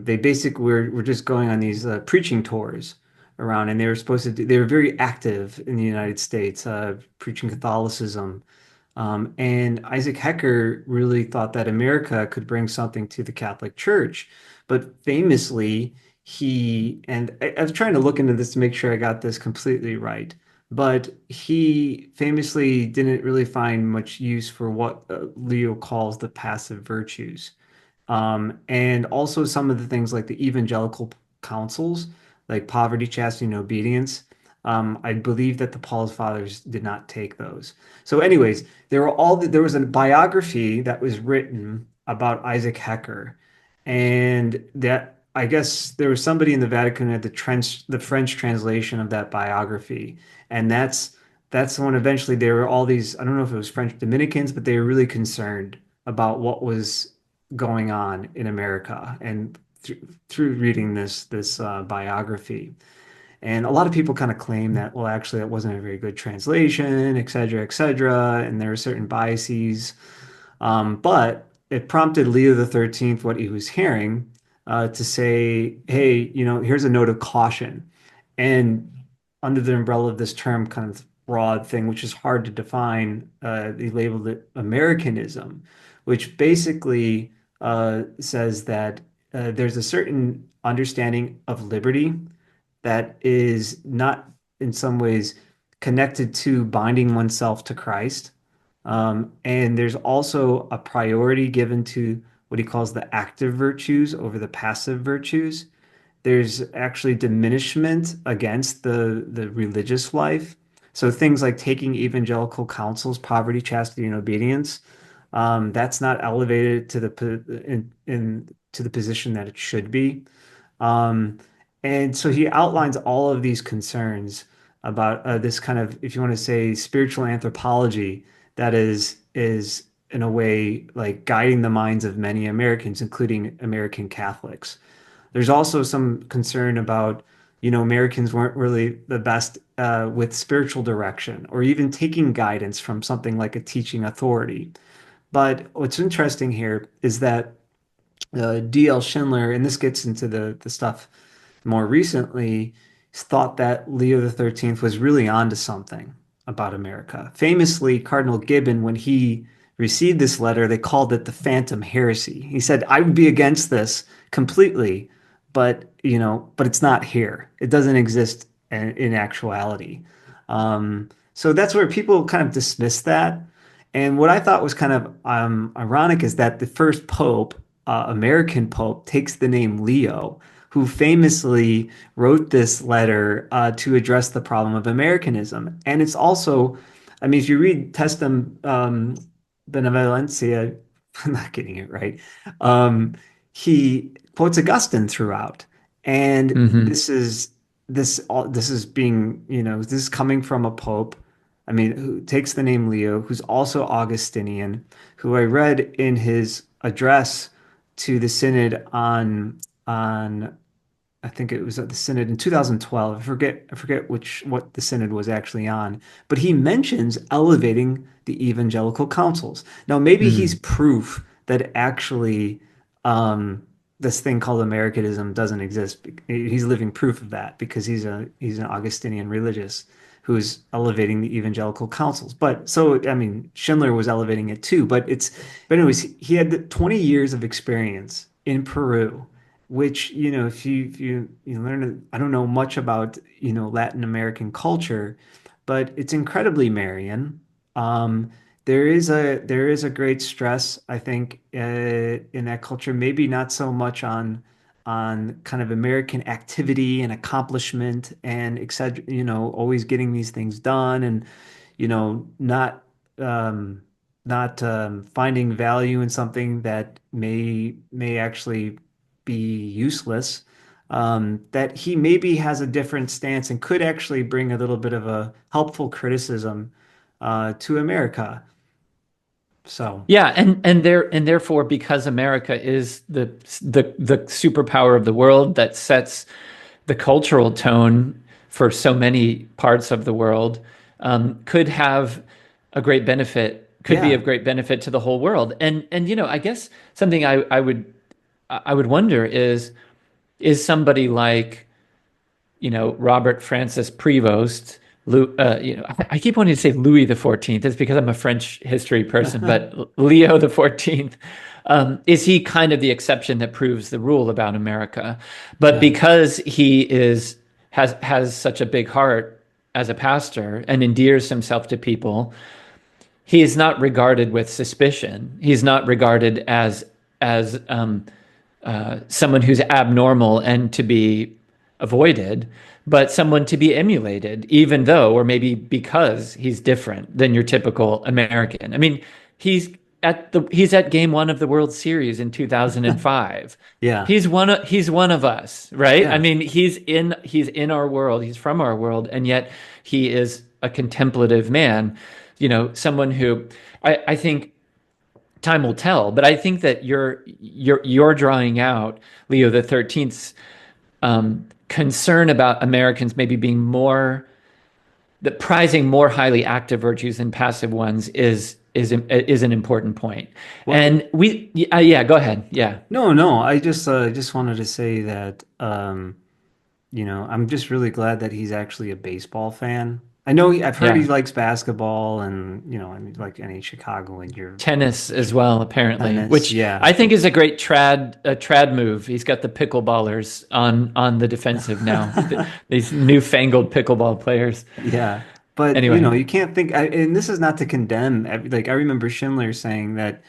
basically were just going on these preaching tours around, and they were supposed to they were very active in the United States, preaching Catholicism. And Isaac Hecker really thought that America could bring something to the Catholic Church, but famously, and I was trying to look into this to make sure I got this completely right, but he famously didn't really find much use for what Leo calls the passive virtues. And also some of the things like the evangelical counsels, like poverty, chastity, and obedience. I believe that the Paul's Fathers did not take those. So, anyways, there was a biography that was written about Isaac Hecker, and that I guess there was somebody in the Vatican who had the French translation of that biography, and that's when eventually there were all these. I don't know if it was French Dominicans, but they were really concerned about what was going on in America, and through reading this biography. And a lot of people kind of claim that, well, actually, that wasn't a very good translation, et cetera, and there were certain biases. But it prompted Leo the 13th, what he was hearing, to say, hey, here's a note of caution. And under the umbrella of this term, kind of broad thing, which is hard to define, he labeled it Americanism, which basically says that there's a certain understanding of liberty that is not in some ways connected to binding oneself to Christ. And there's also a priority given to what he calls the active virtues over the passive virtues. There's actually diminishment against the religious life. So things like taking evangelical counsels, poverty, chastity, and obedience, that's not elevated to to the position that it should be. Um, and so he outlines all of these concerns about this kind of, if you want to say, spiritual anthropology that is in a way like guiding the minds of many Americans, including American Catholics. There's also some concern about, Americans weren't really the best with spiritual direction or even taking guidance from something like a teaching authority. But what's interesting here is that D.L. Schindler, and this gets into the stuff more recently, thought that Leo XIII was really onto something about America. Famously, Cardinal Gibbon, when he received this letter, they called it the Phantom Heresy. He said, "I would be against this completely, but it's not here. It doesn't exist in actuality." So that's where people kind of dismiss that. And what I thought was kind of ironic is that the first pope, American pope, takes the name Leo, who famously wrote this letter to address the problem of Americanism. And it's also, I mean, if you read Testem Benevolentia, I'm not getting it right, um, he quotes Augustine throughout. And Hmm. this is being, this is coming from a pope, I mean, who takes the name Leo, who's also Augustinian, who I read in his address to the synod on I think it was at the synod in 2012. I forget what the synod was actually on, but he mentions elevating the evangelical councils. Now, maybe he's Mm. proof that actually um, this thing called Americanism doesn't exist. He's living proof of that because he's an Augustinian religious who's elevating the evangelical councils. But so I mean, Schindler was elevating it too. But anyways, he had 20 years of experience in Peru, which, if you learn, I don't know much about, Latin American culture, but it's incredibly Marian. Um, there is a great stress, I think, in that culture. Maybe not so much on kind of American activity and accomplishment and etc. Always getting these things done and not finding value in something that may actually be useless. That he maybe has a different stance and could actually bring a little bit of a helpful criticism to America. So, Yeah, and therefore, because America is the superpower of the world that sets the cultural tone for so many parts of the world, could have a great benefit, could be yeah. of great benefit to the whole world. And I guess something I would wonder is somebody like Robert Francis Prevost. I keep wanting to say Louis the 14th. It's because I'm a French history person, but Leo the 14th, is he kind of the exception that proves the rule about America? But Yeah. because he has such a big heart as a pastor and endears himself to people, he is not regarded with suspicion. He's not regarded as someone who's abnormal and to be avoided, but someone to be emulated, even though, or maybe because he's different than your typical American. I mean, he's at game one of the World Series in 2005. Yeah. He's one of us, right? I Yeah. mean, he's in our world, he's from our world, and yet he is a contemplative man, someone who I think time will tell, but I think that you're drawing out Leo the 13th's concern about Americans maybe being more that prizing more highly active virtues than passive ones is an important point. Well, And yeah, go ahead. Yeah. no, no. I just wanted to say that I'm just really glad that he's actually a baseball fan. I've heard he Yeah. likes basketball and I mean, like any Chicago and your Tennis as well, apparently, tennis. which Yeah. I think is a trad move. He's got the pickleballers on the defensive now. These newfangled pickleball players. Yeah. But Anyway, you can't and this is not to condemn, like I remember Schindler saying that,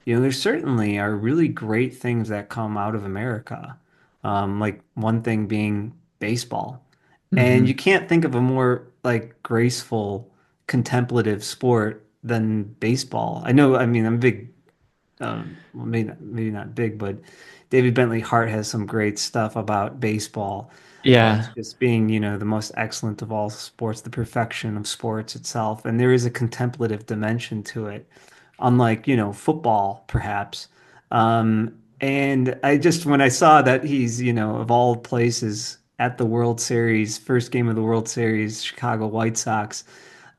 there certainly are really great things that come out of America. Like one thing being baseball. And you hmm. can't think of a more like graceful, contemplative sport than baseball. I know, I mean, I'm a big, well, maybe not big, but David Bentley Hart has some great stuff about baseball as Yeah. just being, the most excellent of all sports, the perfection of sports itself. And there is a contemplative dimension to it, unlike, football, perhaps. And I just, when I saw that he's, of all places at the World Series, first game of the World Series, Chicago White Sox,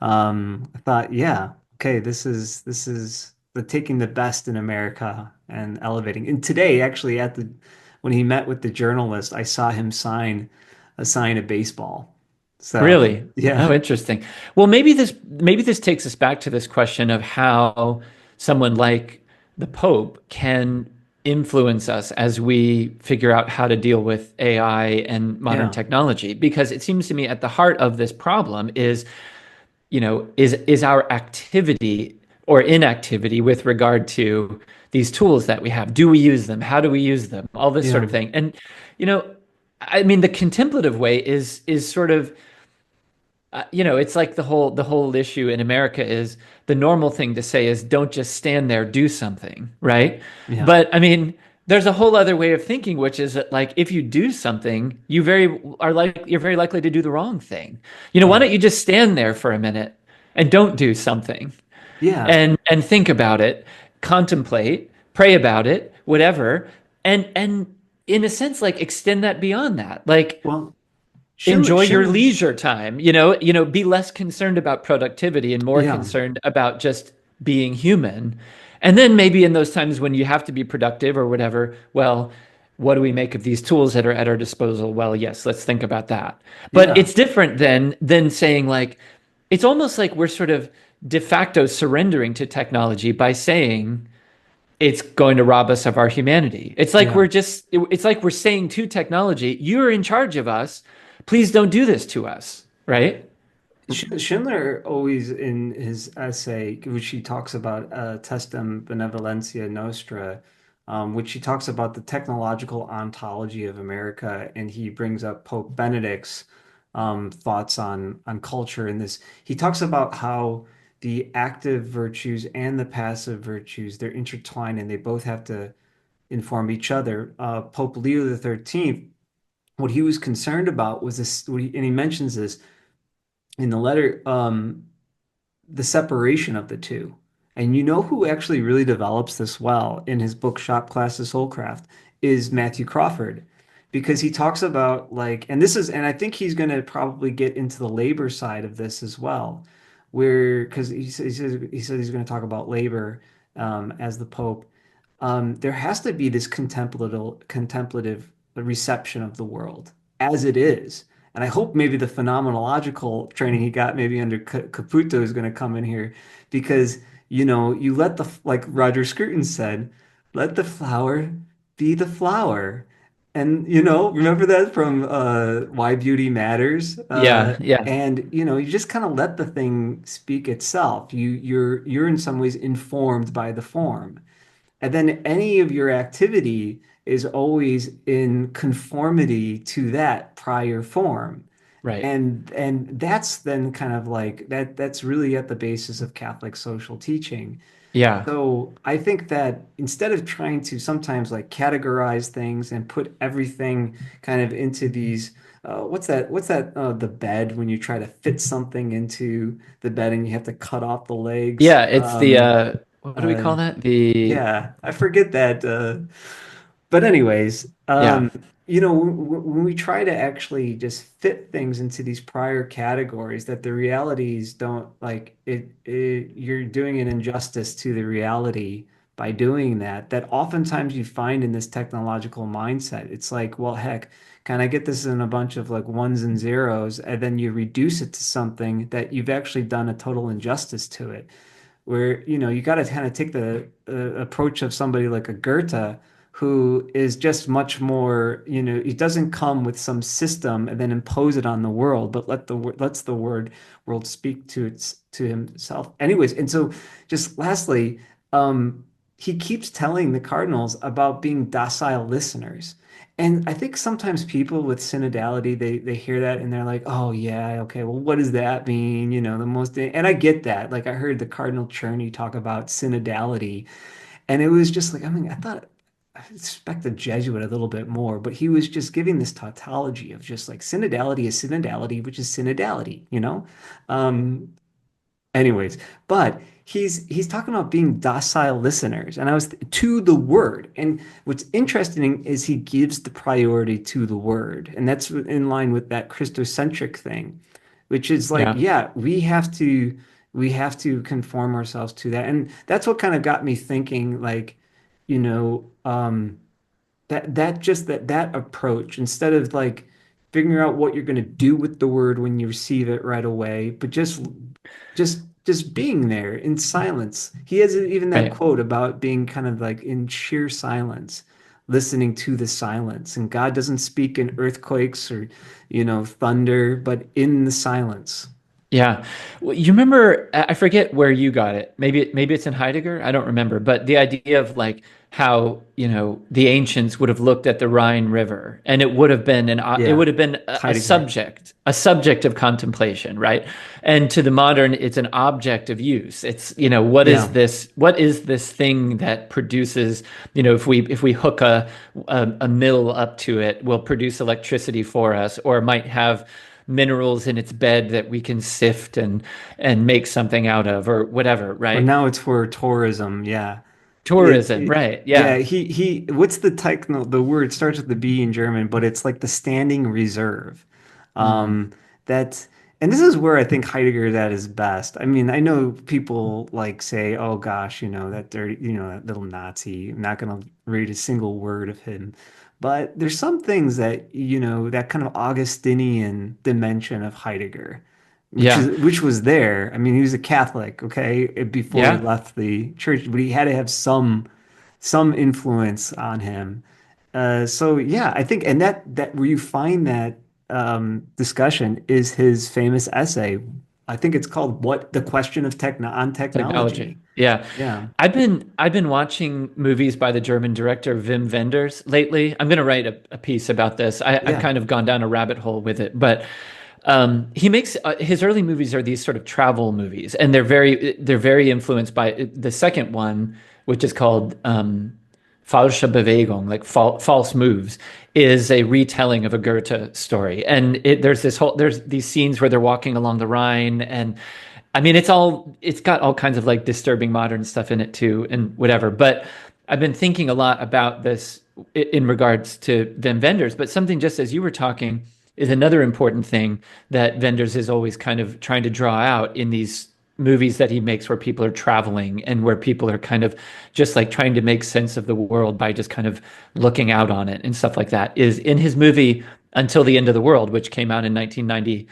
I thought, yeah, okay, this is the taking the best in America and elevating. And today, actually, when he met with the journalist, I saw him sign a baseball. So Really? Oh, yeah, interesting. Well, maybe this takes us back to this question of how someone like the Pope can influence us as we figure out how to deal with AI and modern yeah, technology. Because it seems to me at the heart of this problem is, is our activity or inactivity with regard to these tools that we have. Do we use them? How do we use them? All this sort yeah, of thing. And, you know, I mean, the contemplative way is sort of it's like the whole issue in America is the normal thing to say is don't just stand there, do something, right? yeah, But I mean, there's a whole other way of thinking, which is that like if you do something, you're very likely to do the wrong thing. Why yeah, don't you just stand there for a minute and don't do something yeah. and think about it, contemplate, pray about it, whatever, and in a sense like extend that beyond that. Like Well, Schindler, enjoy your Schindler, leisure time, be less concerned about productivity and more yeah, concerned about just being human. And then maybe in those times when you have to be productive or whatever, well, what do we make of these tools that are at our disposal? Well, yes, let's think about that. But yeah. it's different than saying like it's almost like we're sort of de facto surrendering to technology by saying it's going to rob us of our humanity. Yeah. It's like we're saying to technology, you're in charge of us. Please don't do this to us, right? Schindler always in his essay, which he talks about Testem Benevolentia Nostra, which he talks about the technological ontology of America, and he brings up Pope Benedict's thoughts on culture in this. He talks about how the active virtues and the passive virtues, they're intertwined and they both have to inform each other. Pope Leo XIII, what he was concerned about was this, and he mentions this in the letter, the separation of the two. And you know who actually really develops this well in his book Shop Class to Soulcraft is Matthew Crawford. Because he talks about like, and I think he's going to probably get into the labor side of this as well, where, because he said he's going to talk about labor as the Pope. There has to be this contemplative reception of the world as it is. And I hope maybe the phenomenological training he got maybe under Caputo is going to come in here because, you let like Roger Scruton said, let the flower be the flower. And, remember that from Why Beauty Matters? Yeah, yeah, And, you just kind of let the thing speak itself. You're in some ways informed by the form. And then any of your activity is always in conformity to that prior form. right. And that's then kind of like that's really at the basis of Catholic social teaching. Yeah, So I think that instead of trying to sometimes like categorize things and put everything kind of into these what's that the bed when you try to fit something into the bed and you have to cut off the legs. yeah. It's the what do we Uh call that? The yeah, I forget that. But anyways, yeah, when we try to actually just fit things into these prior categories, that the realities don't like you're doing an injustice to the reality by doing that. That oftentimes you find in this technological mindset, it's like, well, heck, can I get this in a bunch of like ones and zeros, and then you reduce it to something that you've actually done a total injustice to it where you got to kind of take the approach of somebody like a Goethe who is just much more, he doesn't come with some system and then impose it on the world, but lets the world speak to himself. Anyways, and so just lastly, he keeps telling the cardinals about being docile listeners. And I think sometimes people with synodality, they hear that and they're like, oh yeah, okay, well, what does that mean? The most, and I get that. Like I heard the Cardinal Czerny talk about synodality, and it was just like, I mean, I thought I expect the Jesuit a little bit more, but he was just giving this tautology of just like synodality is synodality, which is synodality. Um, Anyways, but he's talking about being docile listeners, and I was to the word. And what's interesting is he gives the priority to the word, and that's in line with that Christocentric thing, which is like, Yeah. yeah, we have to conform ourselves to that, and that's what kind of got me thinking, like, you know, that approach instead of like figuring out what you're going to do with the word when you receive it right away, but just being there in silence. He has even that Right. quote about being kind of like in sheer silence, listening to the silence. And God doesn't speak in earthquakes or, thunder, but in the silence. Yeah. Well, you remember, I forget where you got it. Maybe it's in Heidegger. I don't remember. But the idea of like how, the ancients would have looked at the Rhine River and it would have been it Yeah, would have been it's a Heidegger. subject of contemplation, right? And to the modern, it's an object of use. It's, Yeah. what is this thing that produces, if we hook a mill up to it, will produce electricity for us, or might have minerals in its bed that we can sift and make something out of or whatever, Or right? now it's for tourism. Yeah. Tourism, right? Yeah, Yeah, what's the techno, the word starts with the B in German, but it's like the standing reserve. mm, Um, that, and this is where I think Heidegger is at his best. I mean, I know people like say, oh gosh, that dirty, that little Nazi. I'm not going to read a single word of him. But there's some things that, that kind of Augustinian dimension of Heidegger, yeah, which was there. I mean, he was a Catholic, okay, before he yeah. left the church, but he had to have some influence on him. So yeah, I think, and that where you find that discussion is his famous essay. I think it's called "What the Question of Technology. Technology." Yeah. Yeah, I've been watching movies by the German director Wim Wenders lately. I'm going to write a piece about this. I've yeah, kind of gone down a rabbit hole with it, but he makes his early movies are these sort of travel movies, and they're very influenced by the second one, which is called Falsche Bewegung, like false moves, is a retelling of a Goethe story. And there's these scenes where they're walking along the Rhine, and I mean it's got all kinds of like disturbing modern stuff in it too, and whatever. But I've been thinking a lot about this in regards to Wim Wenders, but something just as you were talking is another important thing that Wenders is always kind of trying to draw out in these movies that he makes where people are traveling and where people are kind of just like trying to make sense of the world by just kind of looking out on it and stuff like that is in his movie Until the End of the World, which came out in 1990.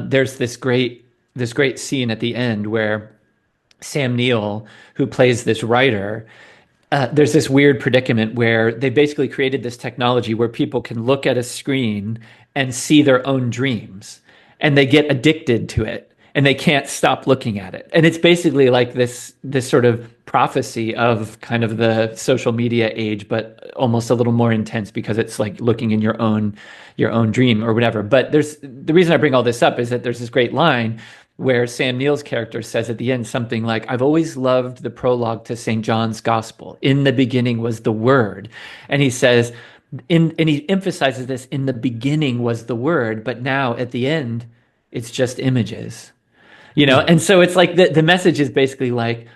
There's this great scene at the end where Sam Neill, who plays this writer, there's this weird predicament where they basically created this technology where people can look at a screen and see their own dreams, and they get addicted to it, and they can't stop looking at it. And it's basically like this sort of prophecy of kind of the social media age, but almost a little more intense because it's like looking in your own dream or whatever. But there's the reason I bring all this up is that there's this great line where Sam Neill's character says at the end something like, I've always loved the prologue to St. John's Gospel. In the beginning was the Word. And he says, and he emphasizes this, in the beginning was the Word, but now at the end, it's just images. hmm. And so it's like the message is basically like,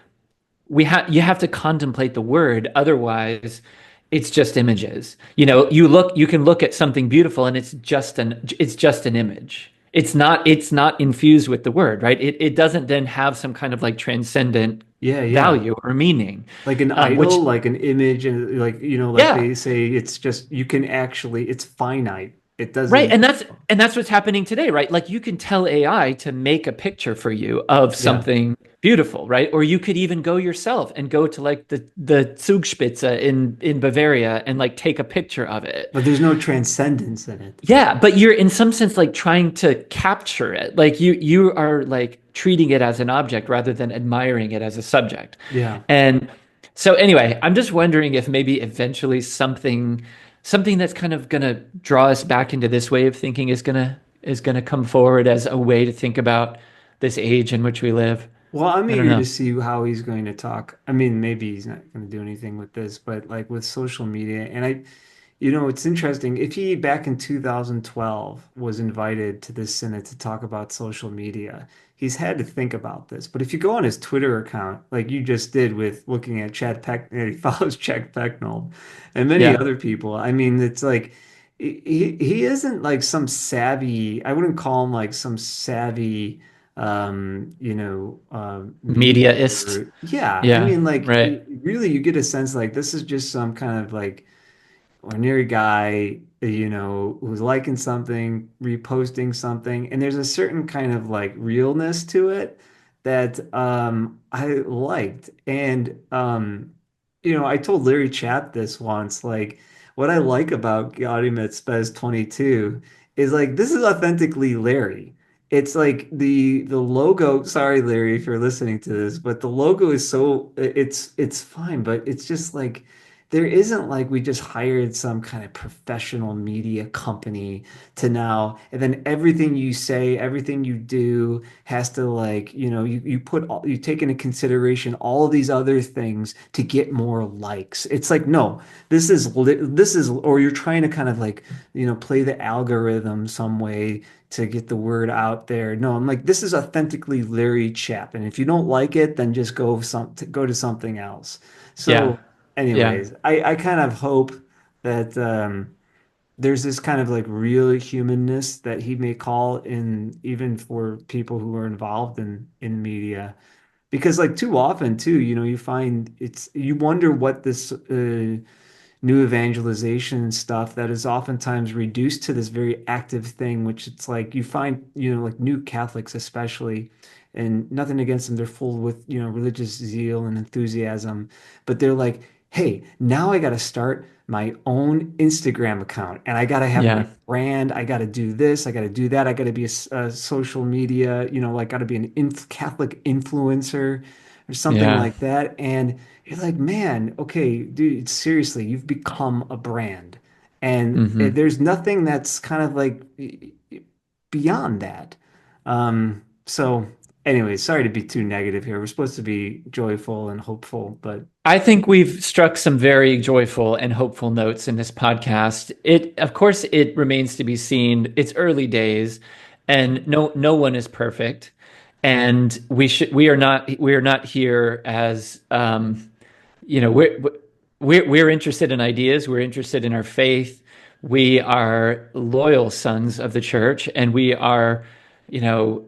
you have to contemplate the word, otherwise it's just images. You can look at something beautiful and it's just an image. It's not infused with the word, right? It doesn't then have some kind of like transcendent Yeah, yeah. value or meaning. Like an Which idol, like an image, and like like Yeah, they say, it's just you can actually, it's finite. It right, doesn't. and that's what's happening today, right? Like you can tell AI to make a picture for you of Yeah, something beautiful, right? Or you could even go yourself and go to like the Zugspitze in Bavaria and like take a picture of it. but there's no transcendence in it. Yeah, but you're in some sense like trying to capture it. Like you are like treating it as an object rather than admiring it as a subject. Yeah. And so anyway, I'm just wondering if maybe eventually something that's kind of gonna draw us back into this way of thinking is gonna come forward as a way to think about this age in which we live. Well, I'm I don't eager to know. see how he's going to talk. I mean, maybe he's not going to do anything with this, but like with social media, and It's interesting. If he back in 2012 was invited to this synod to talk about social media, he's had to think about this. But if you go on his Twitter account, like you just did with looking at Chad Peck, he follows Chad Pecknold and many Yeah. other people. I mean, it's like he isn't like some savvy, I wouldn't call him like some savvy media Mediaist. guru. Yeah, I Yeah. mean, like Right. really, you get a sense like this is just some kind of like ordinary guy, who's liking something, reposting something, and there's a certain kind of like realness to it that I liked. And I told Larry Chapp this once, like what I like about Gaudium et Spes 22 is like this is authentically Larry. It's like the logo, sorry Larry if you're listening to this, but the logo is so it's fine, but it's just like there isn't like we just hired some kind of professional media company to now, and then everything you say, everything you do has to like, you take into consideration all of these other things to get more likes. It's like, no, or you're trying to kind of like, play the algorithm some way to get the word out there. No, I'm like, this is authentically Larry Chap. And if you don't like it, then just go to something else. Yeah. So Yeah. anyways, I kind of hope that there's this kind of like real humanness that he may call in even for people who are involved in media. Because like too often too, you find you wonder what this new evangelization stuff that is oftentimes reduced to this very active thing, which it's like you find, like new Catholics especially, and nothing against them, they're full with, religious zeal and enthusiasm, but they're like, hey, now I got to start my own Instagram account and I got to have my Yeah. brand. I got to do this. I got to do that. I got to be a social media, like got to be an Catholic influencer or something Yeah. like that. And you're like, man, okay, dude, seriously, you've become a brand. And Hmm. there's nothing that's kind of like beyond that. So, anyway, sorry to be too negative here. We're supposed to be joyful and hopeful, but I think we've struck some very joyful and hopeful notes in this podcast. Of course, it remains to be seen. It's early days, and no one is perfect. And we are not here as you know, we're interested in ideas. We're interested in our faith. We are loyal sons of the church, and we are, you know,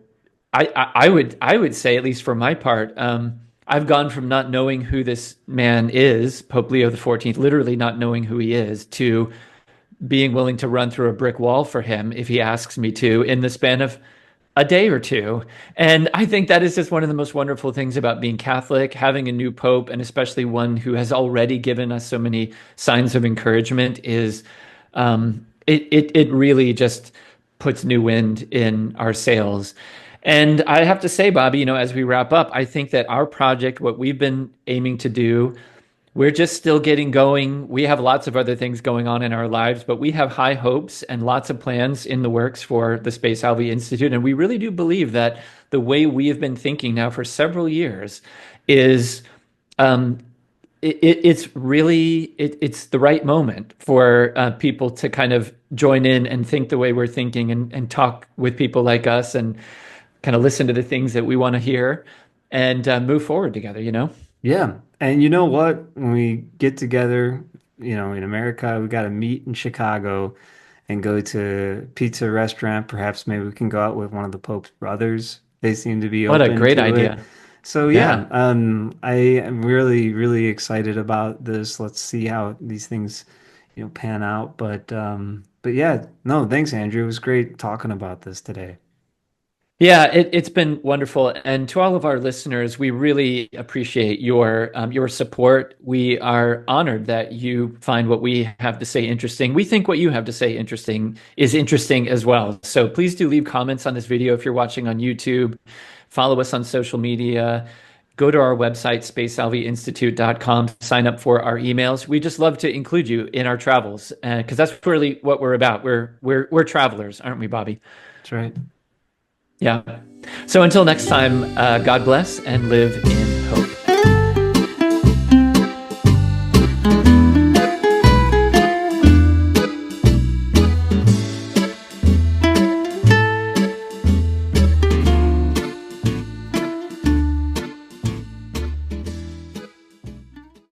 I would say, at least for my part, I've gone from not knowing who this man is, Pope Leo XIV, literally not knowing who he is, to being willing to run through a brick wall for him if he asks me to in the span of a day or two. And I think that is just one of the most wonderful things about being Catholic, having a new pope, and especially one who has already given us so many signs of encouragement, is it really just puts new wind in our sails. And I have to say, Bobby, as we wrap up, I think that our project, what we've been aiming to do, we're just still getting going. We have lots of other things going on in our lives, but we have high hopes and lots of plans in the works for the Space Salvi Institute. And we really do believe that the way we have been thinking now for several years is um, it's really it's the right moment for people to kind of join in and think the way we're thinking, and talk with people like us, and kind of listen to the things that we want to hear, and move forward together. yeah. And you know what? When we get together, in America, we got to meet in Chicago and go to a pizza restaurant. Perhaps maybe we can go out with one of the Pope's brothers. They seem to be What a open great to it. idea. So yeah, Yeah. I am really, really excited about this. Let's see how these things, pan out. But yeah, no, thanks, Andrew. It was great talking about this today. Yeah, it's been wonderful. And to all of our listeners, we really appreciate your support. We are honored that you find what we have to say interesting. We think what you have to say interesting is interesting as well. So please do leave comments on this video if you're watching on YouTube. Follow us on social media. Go to our website, spacesalviinstitute.com, sign up for our emails. We just love to include you in our travels, because that's really what we're about. We're travelers, aren't we, Bobby? That's right. Yeah. So until next time, God bless and live in